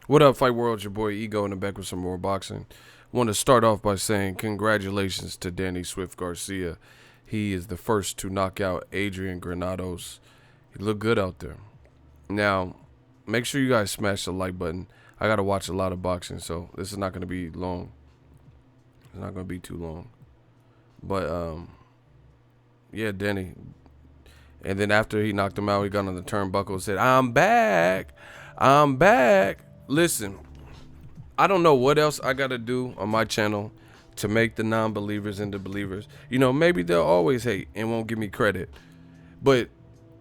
What up, Fight World? Your boy Ego in the back with some more boxing. Want to start off by saying congratulations to Danny Swift Garcia. He is the first to knock out Adrian Granados. He looked good out there. Now, make sure you guys smash the like button. I got to watch a lot of boxing, so this is not going to be long. It's not going to be too long. But, yeah, Danny. And then after he knocked him out, he got on the turnbuckle and said, I'm back. I'm back. Listen, I don't know what else I got to do on my channel to make the non-believers into believers. You know, maybe they'll always hate and won't give me credit. But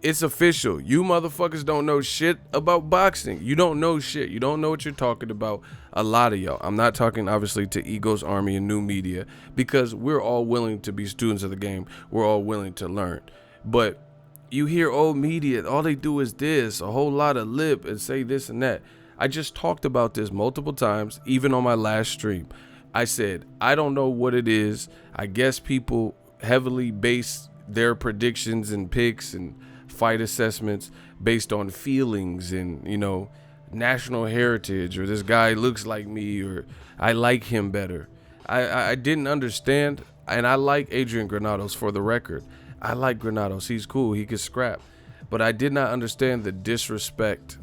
it's official. You motherfuckers don't know shit about boxing. You don't know shit. You don't know what you're talking about. A lot of y'all. I'm not talking, obviously, to Ego's Army and new media, because we're all willing to be students of the game. We're all willing to learn. But you hear old media, all they do is this, a whole lot of lip and say this and that. I just talked about this multiple times, even on my last stream. I said, I don't know what it is. I guess people heavily base their predictions and picks and fight assessments based on feelings and, you know, national heritage, or this guy looks like me, or I like him better. I didn't understand, and I like Adrian Granados, for the record. I like Granados. He's cool. He can scrap. But I did not understand the disrespect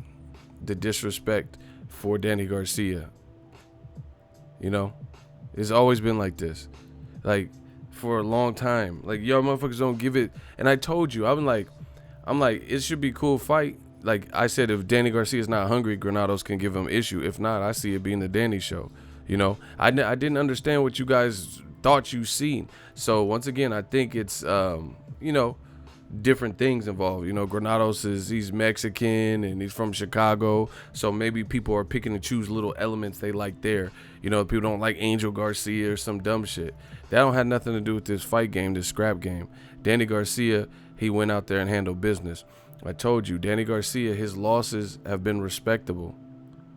for Danny Garcia. You know, it's always been like this, like for a long time. Like, y'all motherfuckers don't give it. And I told you, I'm like, it should be a cool fight. Like I said, if Danny Garcia is not hungry, Granados can give him issue. If not, I see it being the Danny show. You know, I didn't understand what you guys thought you seen. So once again, I think it's you know, different things involved. You know, Granados he's Mexican and he's from Chicago, so maybe people are picking and choose little elements they like there. You know, people don't like Angel Garcia or some dumb shit. That don't have nothing to do with this fight game, this scrap game. Danny Garcia, he went out there and handled business. I told you, Danny Garcia, his losses have been respectable.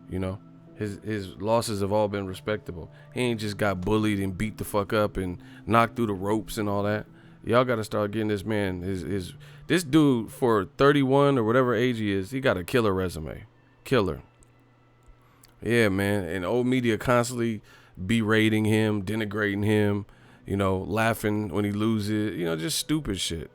You know, his losses have all been respectable. He ain't just got bullied and beat the fuck up and knocked through the ropes and all that. Y'all got to start getting this man, this dude, for 31 or whatever age he is, he got a killer resume. Killer. Yeah, man. And old media constantly berating him, denigrating him, you know, laughing when he loses, you know, just stupid shit.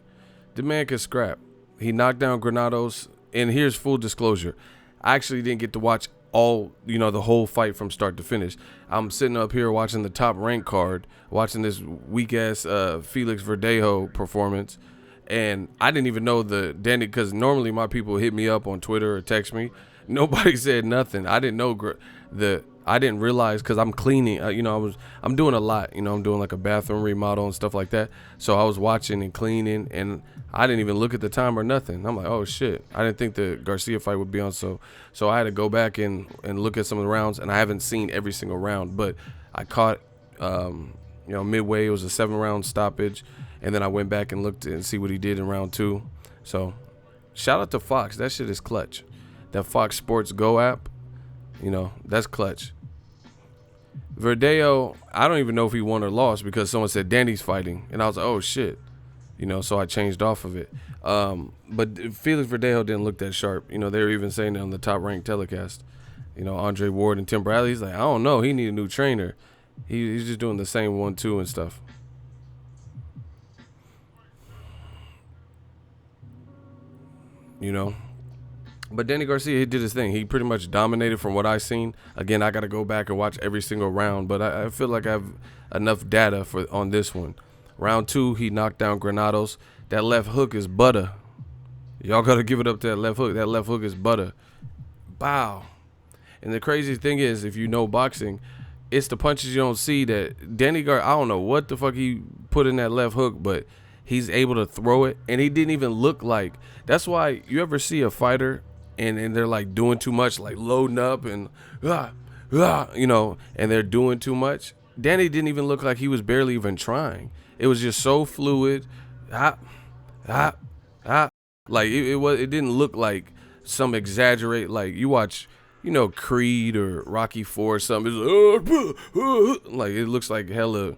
The man can scrap. He knocked down Granados, and here's full disclosure. I actually didn't get to watch all, you know, the whole fight from start to finish. I'm sitting up here watching the top rank card, watching this weak ass Felix Verdejo performance, and I didn't even know the Danny, because normally my people hit me up on Twitter or text me. Nobody said nothing. I didn't know I didn't realize, because I'm cleaning, you know, I'm doing a lot, you know, I'm doing like a bathroom remodel and stuff like that. So I was watching and cleaning, and I didn't even look at the time or nothing. I'm like, oh shit, I didn't think the Garcia fight would be on. So I had to go back and look at some of the rounds, and I haven't seen every single round, but I caught, you know, midway. It was a 7-round stoppage, and then I went back and looked and see what he did in round 2. So shout out to Fox. That shit is clutch. That Fox Sports Go app, you know, that's clutch. Verdejo, I don't even know if he won or lost, because someone said Danny's fighting, and I was like, oh shit, you know, so I changed off of it. But Felix Verdejo didn't look that sharp. You know, they were even saying that on the top ranked telecast. You know, Andre Ward and Tim Bradley, he's like, I don't know, he need a new trainer. He's just doing the same 1-2 and stuff. You know. But Danny Garcia, he did his thing. He pretty much dominated from what I've seen. Again, I got to go back and watch every single round, but I feel like I have enough data on this one. Round 2, he knocked down Granados. That left hook is butter. Y'all got to give it up to that left hook. That left hook is butter. Bow. And the crazy thing is, if you know boxing, it's the punches you don't see that Danny Gar, I don't know what the fuck he put in that left hook, but he's able to throw it, and he didn't even look like. That's why you ever see a fighter and they're like doing too much, like loading up and you know, and they're doing too much. Danny didn't even look like he was barely even trying. It was just so fluid. Like it didn't look like some exaggerate, like you watch, you know, Creed or Rocky 4 or something. It's like it looks like hella,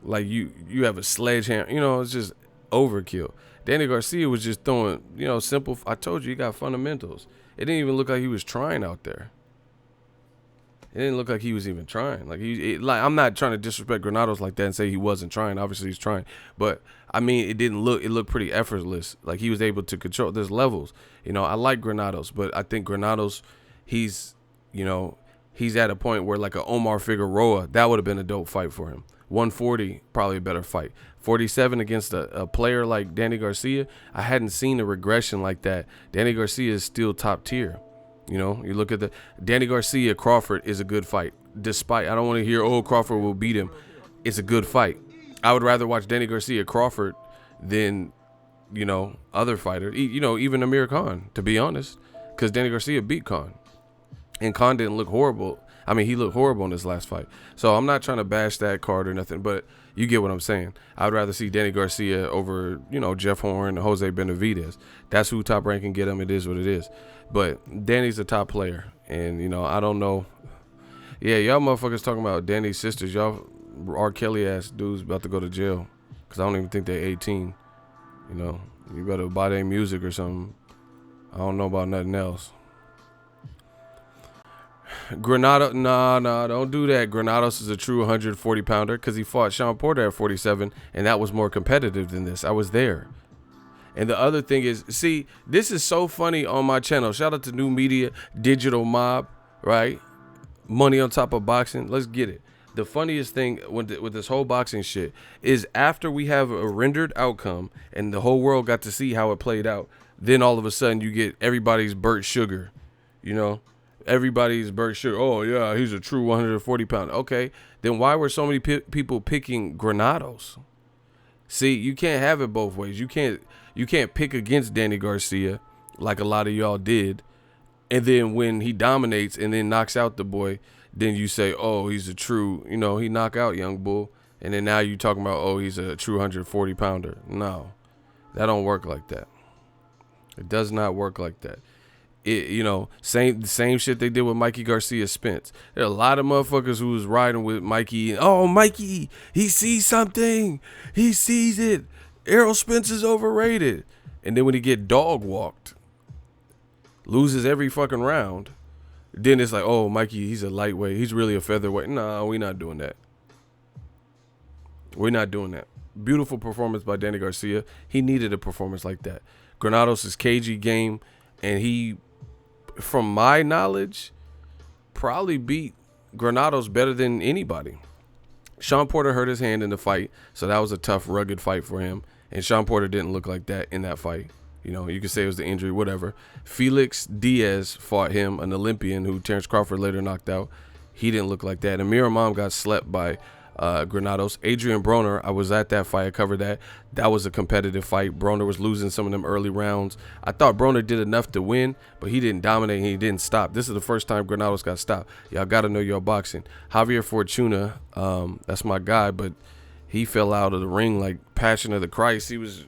like you have a sledgehammer. You know, it's just overkill. Danny Garcia was just throwing, you know, simple. I told you, he got fundamentals. It didn't even look like he was trying out there. It didn't look like he was even trying. Like I'm not trying to disrespect Granados like that and say he wasn't trying. Obviously he's trying, but I mean it looked pretty effortless. Like he was able to control. There's levels. You know, I like Granados, but I think Granados, he's at a point where like a Omar Figueroa, that would have been a dope fight for him. 140, probably a better fight. 47 against a player like Danny Garcia, I hadn't seen a regression like that. Danny Garcia is still top tier. You know, you look at the Danny Garcia Crawford is a good fight. Despite, I don't want to hear, oh, Crawford will beat him. It's a good fight. I would rather watch Danny Garcia Crawford than, other fighters. Even Amir Khan, to be honest, because Danny Garcia beat Khan. And Khan didn't look horrible. I mean, he looked horrible in this last fight. So I'm not trying to bash that card or nothing, but you get what I'm saying. I would rather see Danny Garcia over, Jeff Horn and Jose Benavidez. That's who Top Rank can get him. It is what it is. But Danny's a top player. And, I don't know. Yeah, y'all motherfuckers talking about Danny's sisters. Y'all R. Kelly ass dudes about to go to jail. Because I don't even think they're 18. You better buy their music or something. I don't know about nothing else. Granados, nah, don't do that. Granados is a true 140 pounder because he fought Sean Porter at 47, and that was more competitive than this. I was there. And the other thing is, see, this is so funny on my channel. Shout out to New Media, Digital Mob, right? Money on top of boxing. Let's get it. The funniest thing with this whole boxing shit is after we have a rendered outcome and the whole world got to see how it played out, then all of a sudden you get everybody's Burt Sugar, Everybody's Burt Sugar. Oh, yeah, he's a true 140 pounder. Okay, then why were so many people picking Granados? See, you can't have it both ways. You can't pick against Danny Garcia like a lot of y'all did, and then when he dominates and then knocks out the boy, then you say, oh, he's a true, he knock out Young Bull, and then now you talking about, oh, he's a true 140 pounder. No, that don't work like that. It does not work like that. Same shit they did with Mikey Garcia Spence. There are a lot of motherfuckers who was riding with Mikey. Oh, Mikey, he sees something. He sees it. Errol Spence is overrated. And then when he get dog walked, loses every fucking round, then it's like, oh, Mikey, he's a lightweight. He's really a featherweight. No, we're not doing that. We're not doing that. Beautiful performance by Danny Garcia. He needed a performance like that. Granados is cagey game, and he, from my knowledge, probably beat Granados better than anybody. Sean Porter hurt his hand in the fight, so that was a tough, rugged fight for him. And Sean Porter didn't look like that in that fight. You could say it was the injury, whatever. Felix Diaz fought him, an Olympian who Terrence Crawford later knocked out. He didn't look like that. Amir Imam got slept by Granados. Adrian Broner, I was at that fight. I covered that. That was a competitive fight. Broner was losing some of them early rounds. I thought Broner did enough to win, but he didn't dominate and he didn't stop. This is the first time Granados got stopped. Y'all got to know your boxing. Javier Fortuna, that's my guy, but he fell out of the ring like Passion of the Christ. He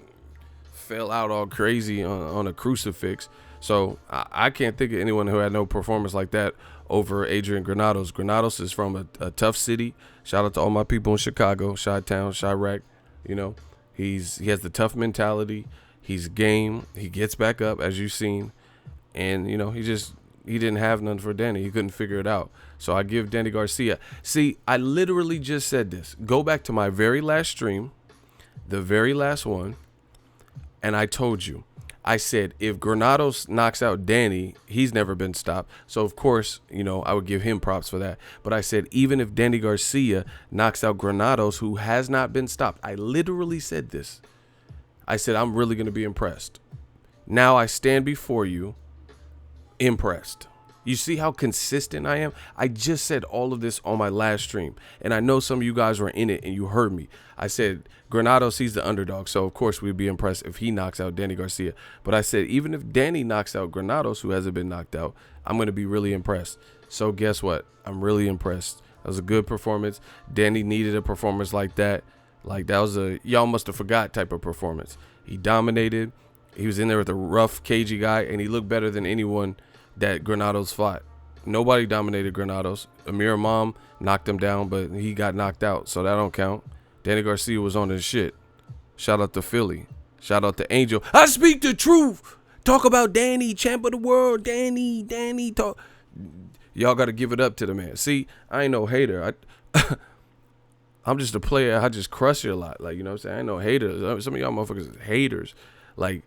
fell out all crazy on a crucifix. So I can't think of anyone who had no performance like that over Adrian Granados. Granados is from a tough city. Shout out to all my people in Chicago, Chi-Town, Chirac. He has the tough mentality. He's game. He gets back up, as you've seen. And, he didn't have none for Danny. He couldn't figure it out. So I give Danny Garcia. See, I literally just said this. Go back to my very last stream, the very last one, and I told you. I said, if Granados knocks out Danny, he's never been stopped. So, of course, I would give him props for that. But I said, even if Danny Garcia knocks out Granados, who has not been stopped, I literally said this. I said, I'm really going to be impressed. Now I stand before you impressed. You see how consistent I am? I just said all of this on my last stream. And I know some of you guys were in it and you heard me. I said, Granados, he's the underdog. So, of course, we'd be impressed if he knocks out Danny Garcia. But I said, even if Danny knocks out Granados, who hasn't been knocked out, I'm going to be really impressed. So, guess what? I'm really impressed. That was a good performance. Danny needed a performance like that. Like, that was a y'all must have forgot type of performance. He dominated. He was in there with a rough, cagey guy, and he looked better than anyone that Granados fought. Nobody dominated Granados. Amir Imam knocked him down, but he got knocked out, so that don't count. Danny Garcia was on his shit. Shout out to Philly. Shout out to Angel. I speak the truth. Talk about Danny, champ of the world. Danny, talk. Y'all got to give it up to the man. See, I ain't no hater. I'm just a player. I just crush you a lot. Like, you know what I'm saying? I ain't no hater. Some of y'all motherfuckers are haters. Like,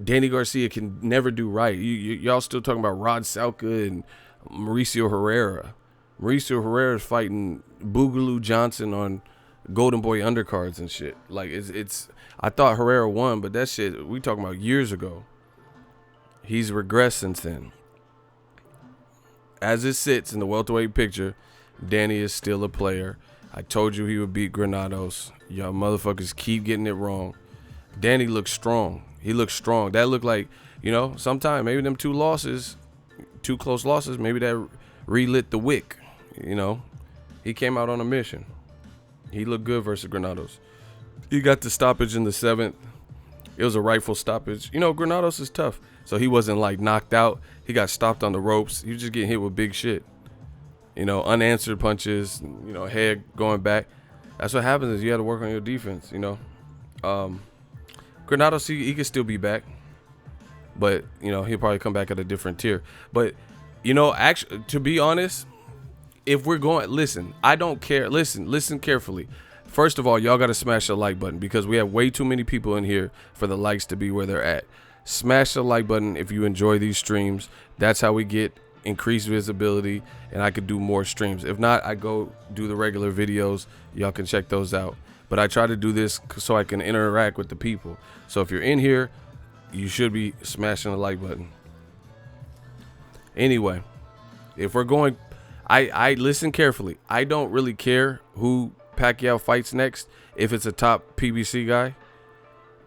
Danny Garcia can never do right. Y'all still talking about Rod Salka and Mauricio Herrera. Mauricio Herrera is fighting Boogaloo Johnson on Golden Boy undercards and shit. Like, it's. I thought Herrera won, but that shit, we talking about years ago. He's regressed since then. As it sits in the welterweight picture, Danny is still a player. I told you he would beat Granados. Y'all motherfuckers keep getting it wrong. Danny looks strong. He looks strong. That looked like, you know, sometime maybe them two close losses, maybe that relit the wick. You know, he came out on a mission. He looked good versus Granados. He got the stoppage in the 7th. It was a rightful stoppage. You know, Granados is tough. So he wasn't like knocked out. He got stopped on the ropes. He was just getting hit with big shit. You know, unanswered punches, you know, head going back. That's what happens is you have to work on your defense, you know. Granados, he could still be back. But, you know, he'll probably come back at a different tier. But, you know, actually, to be honest, if we're going, listen, I don't care. Listen carefully. First of all, y'all got to smash the like button because we have way too many people in here for the likes to be where they're at. Smash the like button if you enjoy these streams. That's how we get increased visibility and I could do more streams. If not, I go do the regular videos. Y'all can check those out. But I try to do this so I can interact with the people. So if you're in here, you should be smashing the like button. Anyway, if we're going, I listen carefully. I don't really care who Pacquiao fights next if it's a top PBC guy.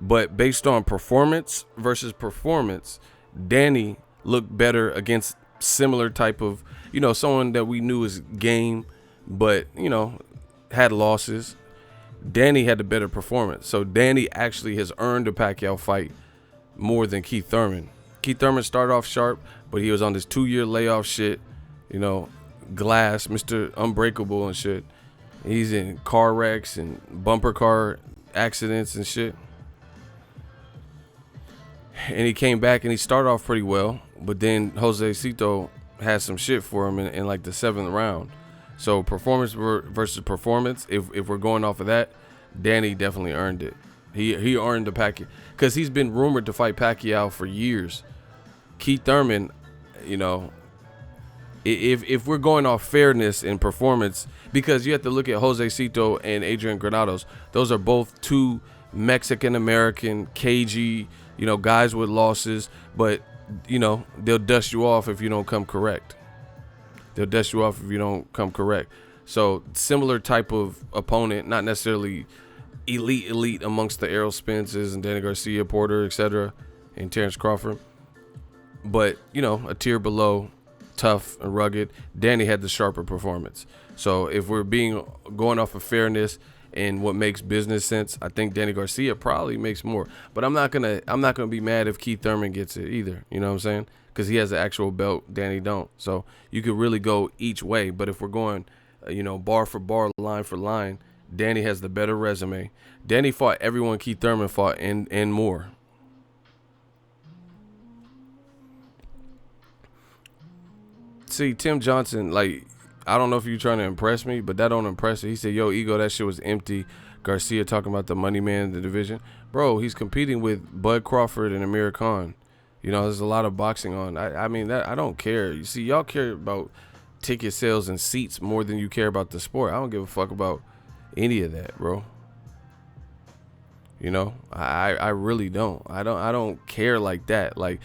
But based on performance versus performance, Danny looked better against similar type of, you know, someone that we knew was game, but, you know, had losses. Danny had the better performance. So Danny actually has earned a Pacquiao fight more than Keith Thurman. Keith Thurman started off sharp, but he was on this 2-year layoff shit, you know, glass, Mr. Unbreakable and shit. He's in car wrecks and bumper car accidents and shit. And he came back and he started off pretty well, but then Jose Cito had some shit for him in like the 7th round. So performance versus performance, if we're going off of that, Danny definitely earned it. He earned the Pacquiao because he's been rumored to fight Pacquiao for years. Keith Thurman, you know, if we're going off fairness and performance, because you have to look at Jose Cito and Adrian Granados. Those are both two Mexican-American, cagey, you know, guys with losses, but, you know, they'll dust you off if you don't come correct. They'll dust you off if you don't come correct. So similar type of opponent, not necessarily elite amongst the Errol Spences and Danny Garcia, Porter, etc., and Terrence Crawford. But, you know, a tier below, tough and rugged. Danny had the sharper performance. So if we're going off of fairness and what makes business sense, I think Danny Garcia probably makes more. But I'm not gonna be mad if Keith Thurman gets it either. You know what I'm saying? Because he has the actual belt, Danny don't. So you could really go each way. But if we're going, you know, bar for bar, line for line, Danny has the better resume. Danny fought everyone Keith Thurman fought and more. See, Tim Johnson, like, I don't know if you're trying to impress me, but that don't impress me. He said, yo, Ego, that shit was empty. Garcia talking about the money man in the division. Bro, he's competing with Bud Crawford and Amir Khan. You know, there's a lot of boxing on. I mean, that I don't care. You see, y'all care about ticket sales and seats more than you care about the sport. I don't give a fuck about any of that, bro. You know, I really don't. I don't care like that. Like,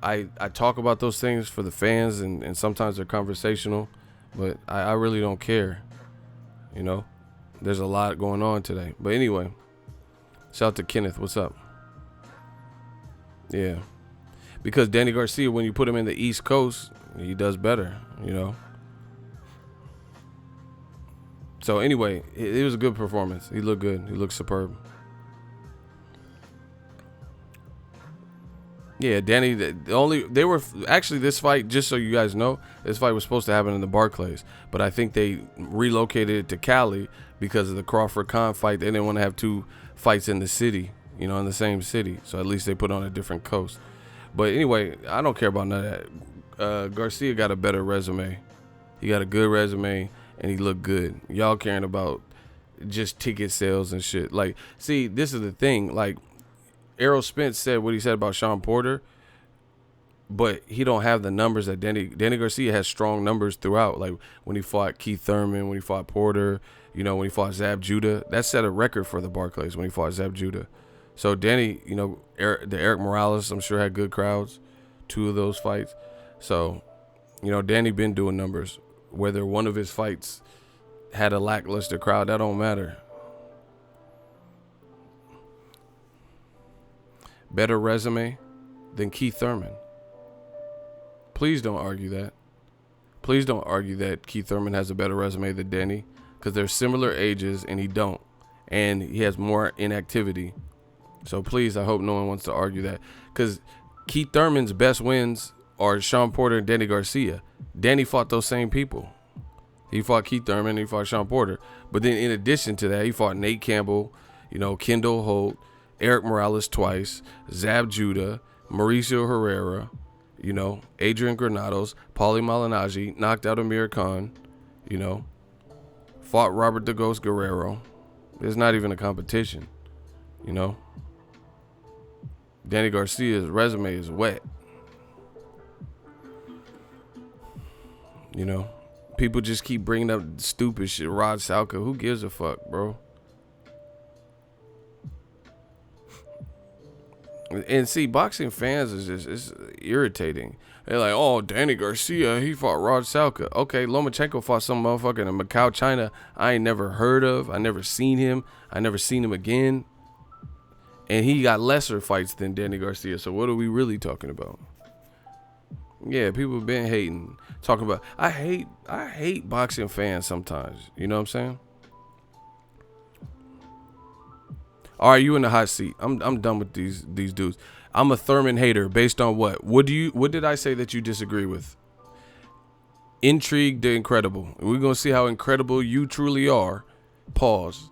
I talk about those things for the fans, and sometimes they're conversational, but I really don't care. You know, there's a lot going on today. But anyway, shout out to Kenneth. What's up? Yeah. Because Danny Garcia, when you put him in the East Coast, he does better, you know. So anyway, it was a good performance. He looked good. He looked superb. Yeah, Danny, they were actually, this fight, just so you guys know, this fight was supposed to happen in the Barclays, but I think they relocated it to Cali because of the Crawford Khan fight. They didn't want to have two fights in the city, you know, in the same city. So at least they put on a different coast. But anyway, I don't care about none of that. Garcia got a better resume. He got a good resume, and he looked good. Y'all caring about just ticket sales and shit. Like, see, this is the thing. Like, Errol Spence said what he said about Sean Porter, but he don't have the numbers that Danny Garcia has strong numbers throughout. Like, when he fought Keith Thurman, when he fought Porter, you know, when he fought Zab Judah. That set a record for the Barclays when he fought Zab Judah. So Danny, you know, the Eric Morales, I'm sure had good crowds, 2 of those fights. So, you know, Danny been doing numbers. Whether one of his fights had a lackluster crowd, that don't matter. Better resume than Keith Thurman. Please don't argue that. Please don't argue that Keith Thurman has a better resume than Danny, because they're similar ages and he don't. And he has more inactivity. So please, I hope no one wants to argue that. Because Keith Thurman's best wins are Sean Porter and Danny Garcia. Danny fought those same people. He fought Keith Thurman and he fought Sean Porter. But then in addition to that, he fought Nate Campbell, you know, Kendall Holt, Eric Morales twice, Zab Judah, Mauricio Herrera, you know, Adrian Granados, Paulie Malignaggi, knocked out Amir Khan, you know, fought Robert the Ghost Guerrero. It's not even a competition, you know. Danny Garcia's resume is wet. You know, people just keep bringing up stupid shit. Rod Salka, who gives a fuck, bro? And see, boxing fans is just, it's irritating. They're like, oh, Danny Garcia, he fought Rod Salka. Okay, Lomachenko fought some motherfucker in Macau, China I ain't never heard of. I never seen him. I never seen him again. And he got lesser fights than Danny Garcia. So what are we really talking about? Yeah, people have been hating. Talking about, I hate boxing fans sometimes. You know what I'm saying? All right, you in the hot seat. I'm done with these dudes. I'm a Thurman hater based on what? What did I say that you disagree with? Intrigue the incredible. We're gonna see how incredible you truly are. Pause.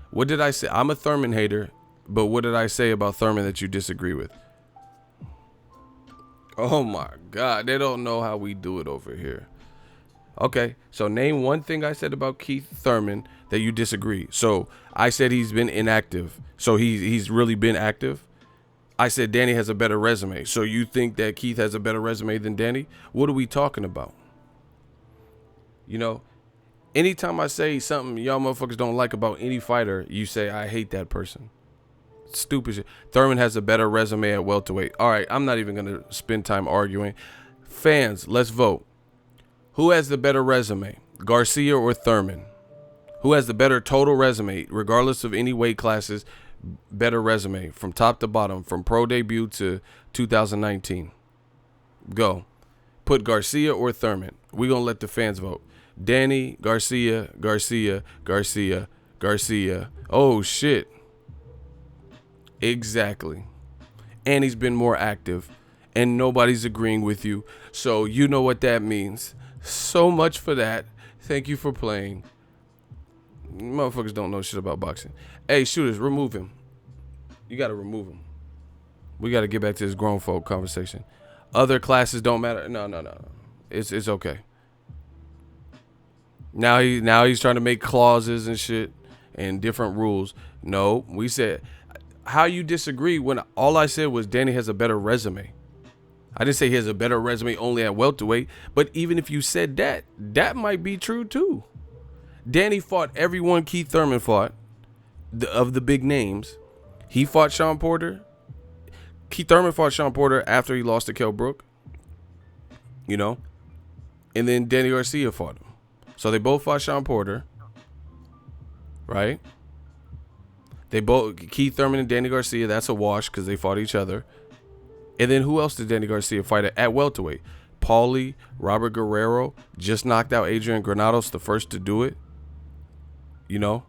What did I say? I'm a Thurman hater, but what did I say about Thurman that you disagree with? Oh my God, they don't know how we do it over here. Okay, so name one thing I said about Keith Thurman that you disagree. So I said he's been inactive. So he's really been active. I said Danny has a better resume. So you think that Keith has a better resume than Danny? What are we talking about? You know, anytime I say something y'all motherfuckers don't like about any fighter, you say I hate that person. Stupid shit. Thurman has a better resume at welterweight. All right, I'm not even going to spend time arguing. Fans, let's vote. Who has the better resume, Garcia or Thurman? Who has the better total resume, regardless of any weight classes, better resume from top to bottom, from pro debut to 2019? Go. Put Garcia or Thurman. We're going to let the fans vote. Danny, Garcia, Garcia, Garcia, Garcia. Oh, shit. Exactly. And he's been more active. And nobody's agreeing with you. So you know what that means. So much for that. Thank you for playing. Motherfuckers don't know shit about boxing. Hey, shooters, remove him. You got to remove him. We got to get back to this grown folk conversation. Other classes don't matter. No. It's okay. Now he's trying to make clauses and shit and different rules. No, we said how you disagree when all I said was Danny has a better resume. I didn't say he has a better resume only at welterweight, but even if you said that, that might be true too. Danny fought everyone Keith Thurman fought, of the big names. He fought Sean Porter. Keith Thurman fought Sean Porter after he lost to Kell Brook. You know? And then Danny Garcia fought him. So they both fought Sean Porter. Right? They both, Keith Thurman and Danny Garcia, that's a wash because they fought each other. And then who else did Danny Garcia fight at welterweight? Paulie, Robert Guerrero, just knocked out Adrian Granados, the first to do it. You know?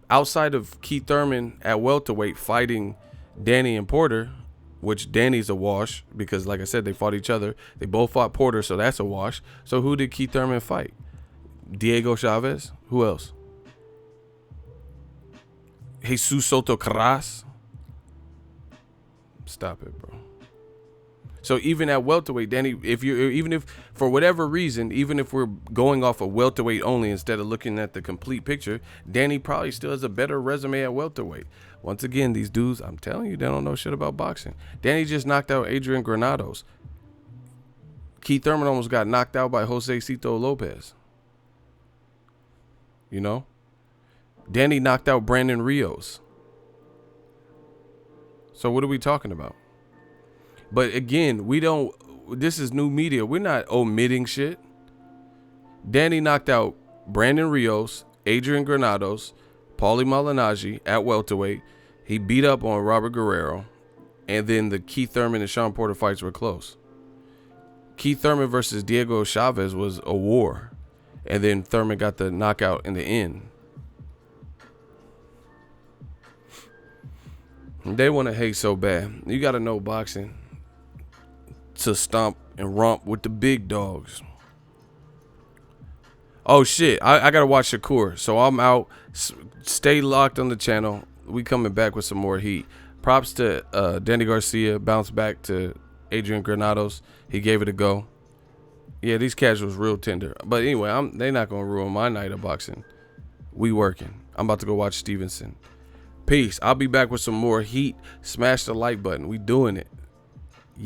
Outside of Keith Thurman at welterweight fighting Danny and Porter, which Danny's a wash because, like I said, they fought each other. They both fought Porter, so that's a wash. So who did Keith Thurman fight? Diego Chavez? Who else? Jesus Soto Carras? Stop it, bro. So even at welterweight, Danny, even if for whatever reason, even if we're going off of welterweight only instead of looking at the complete picture, Danny probably still has a better resume at welterweight. Once again, these dudes, I'm telling you, they don't know shit about boxing. Danny just knocked out Adrian Granados. Keith Thurman almost got knocked out by Jose Cito Lopez. You know? Danny knocked out Brandon Rios. So what are we talking about? But again, this is new media. We're not omitting shit. Danny knocked out Brandon Rios, Adrian Granados, Paulie Malignaggi at welterweight. He beat up on Robert Guerrero. And then the Keith Thurman and Sean Porter fights were close. Keith Thurman versus Diego Chavez was a war. And then Thurman got the knockout in the end. They want to hate so bad. You got to know boxing to stomp and romp with the big dogs. Oh shit, I gotta watch Shakur, so I'm out. Stay locked on the channel. We coming back with some more heat. Props to Danny Garcia, bounced back to Adrian Granados. He gave it a go. Yeah, these casuals real tender. But anyway, they not gonna ruin my night of boxing. We working. I'm about to go watch Stevenson. Peace. I'll be back with some more heat. Smash the like button. We doing it.